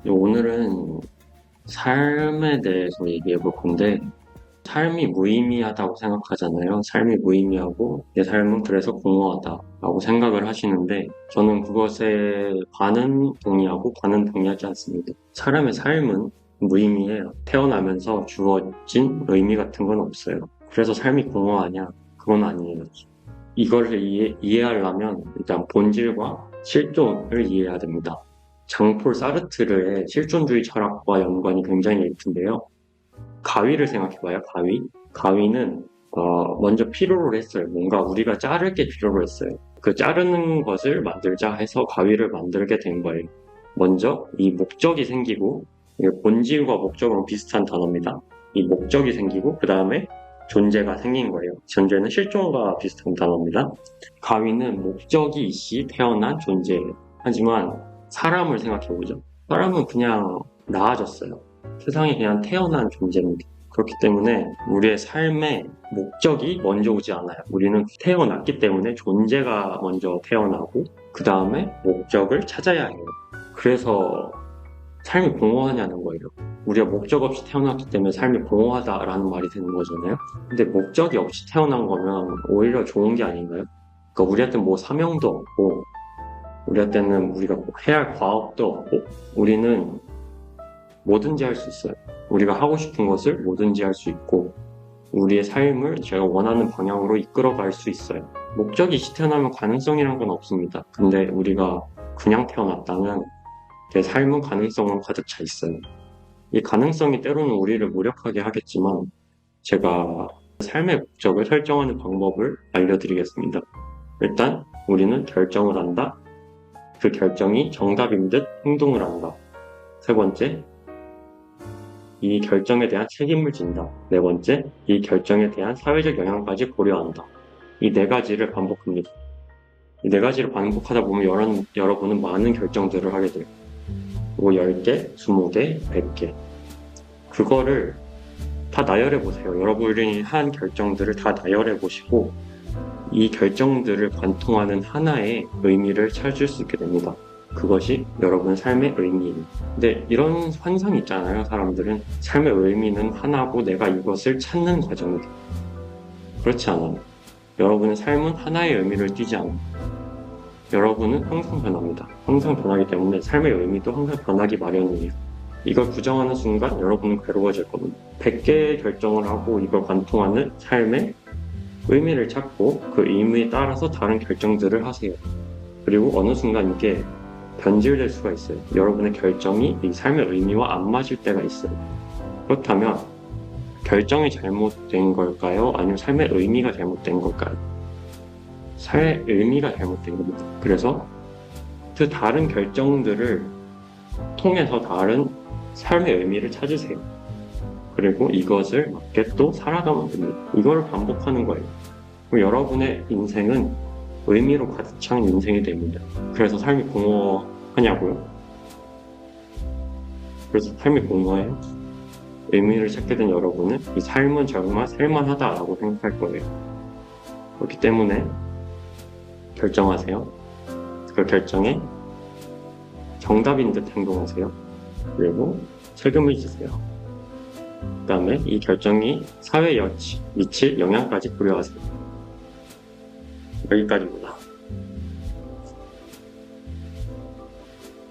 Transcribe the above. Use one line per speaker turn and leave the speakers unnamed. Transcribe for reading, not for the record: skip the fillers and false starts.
오늘은 삶에 대해서 얘기해 볼 건데, 삶이 무의미하다고 생각하잖아요. 삶이 무의미하고, 내 삶은 그래서 공허하다라고 생각을 하시는데, 저는 그것에 반은 동의하고 반은 동의하지 않습니다. 사람의 삶은 무의미해요. 태어나면서 주어진 의미 같은 건 없어요. 그래서 삶이 공허하냐? 그건 아니에요. 이걸 이해하려면 일단 본질과 실존을 이해해야 됩니다. 장폴 사르트르의 실존주의 철학과 연관이 굉장히 깊은데요. 가위를 생각해봐요, 가위. 가위는 먼저 필요로 했어요. 뭔가 우리가 자를 게 필요로 했어요. 그 자르는 것을 만들자 해서 가위를 만들게 된 거예요. 먼저 이 목적이 생기고, 이게 본질과 목적으로 비슷한 단어입니다. 이 목적이 생기고 그 다음에 존재가 생긴 거예요. 존재는 실존과 비슷한 단어입니다. 가위는 목적이 있이 태어난 존재예요. 하지만 사람을 생각해보죠. 사람은 그냥 나아졌어요. 세상에 그냥 태어난 존재입니다. 그렇기 때문에 우리의 삶의 목적이 먼저 오지 않아요. 우리는 태어났기 때문에 존재가 먼저 태어나고 그 다음에 목적을 찾아야 해요. 그래서 삶이 공허하냐는 거예요. 우리가 목적 없이 태어났기 때문에 삶이 공허하다라는 말이 되는 거잖아요. 근데 목적이 없이 태어난 거면 오히려 좋은 게 아닌가요? 그러니까 우리한테는 뭐 사명도 없고 우리한테는 우리가 뭐 해야 할 과업도 없고 우리는 뭐든지 할 수 있어요. 우리가 하고 싶은 것을 뭐든지 할 수 있고 우리의 삶을 제가 원하는 방향으로 이끌어갈 수 있어요. 목적이 있이 태어나면 가능성이란 건 없습니다. 근데 우리가 그냥 태어났다면 내 삶은 가능성으로 가득 차 있어요. 이 가능성이 때로는 우리를 무력하게 하겠지만 제가 삶의 목적을 설정하는 방법을 알려드리겠습니다. 일단 우리는 결정을 한다. 그 결정이 정답인 듯 행동을 한다. 세 번째, 이 결정에 대한 책임을 진다. 네 번째, 이 결정에 대한 사회적 영향까지 고려한다. 이 네 가지를 반복합니다. 이 네 가지를 반복하다 보면 여러분은 많은 결정들을 하게 돼요. 뭐 10개, 20개, 100개. 그거를 다 나열해 보세요. 여러분이 한 결정들을 다 나열해 보시고 이 결정들을 관통하는 하나의 의미를 찾을 수 있게 됩니다. 그것이 여러분 삶의 의미예요. 근데 이런 환상이 있잖아요. 사람들은 삶의 의미는 하나고 내가 이것을 찾는 과정이다. 그렇지 않아요. 여러분의 삶은 하나의 의미를 띠지 않아요. 여러분은 항상 변합니다. 항상 변하기 때문에 삶의 의미도 항상 변하기 마련이에요. 이걸 부정하는 순간 여러분은 괴로워질 겁니다. 100개의 결정을 하고 이걸 관통하는 삶의 의미를 찾고 그 의미에 따라서 다른 결정들을 하세요. 그리고 어느 순간 이게 변질될 수가 있어요. 여러분의 결정이 이 삶의 의미와 안 맞을 때가 있어요. 그렇다면 결정이 잘못된 걸까요? 아니면 삶의 의미가 잘못된 걸까요? 삶의 의미가 잘못된 겁니다. 그래서 그 다른 결정들을 통해서 다른 삶의 의미를 찾으세요. 그리고 이것을 맞게 또 살아가면 됩니다. 이거를 반복하는 거예요. 여러분의 인생은 의미로 가득 찬 인생이 됩니다. 그래서 삶이 공허하냐고요? 그래서 삶이 공허해요? 의미를 찾게 된 여러분은 이 삶은 정말 살만하다라고 생각할 거예요. 그렇기 때문에 결정하세요. 그 결정에 정답인 듯 행동하세요. 그리고 책임을 지세요. 그 다음에 이 결정이 사회에 미칠 영향까지 고려하세요. 여기까지고요.